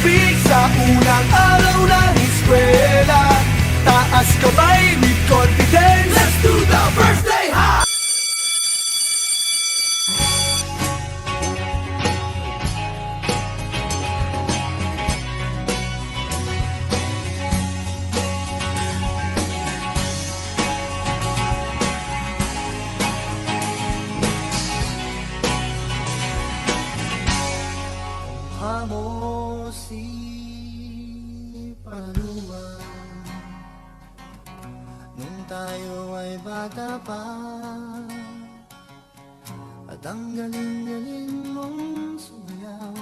pag-ibig sa unang araw ng eskwela. Taas kamay with confidence, let's do the first day high! Mo si Paluan nung tayo ay bata pa, at ang galing-galing mong sumayaw,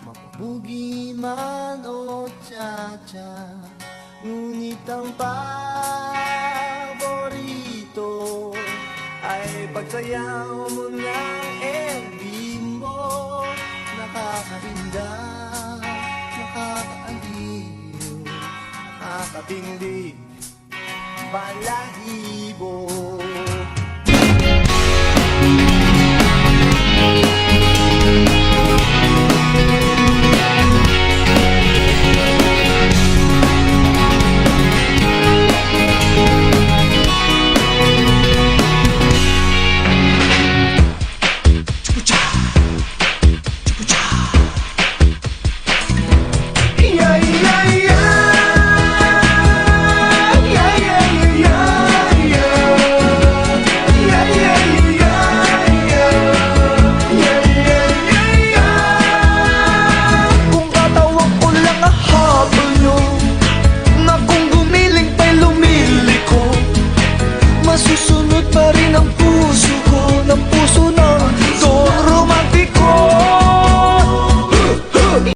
mapabugi man o cha-cha. Ngunit ang paborito ay pagsayaw mo ng MV mo. Nakakahinda, nakakaaliw, nakakatinglig, balahibo. Masusunod pa rin ang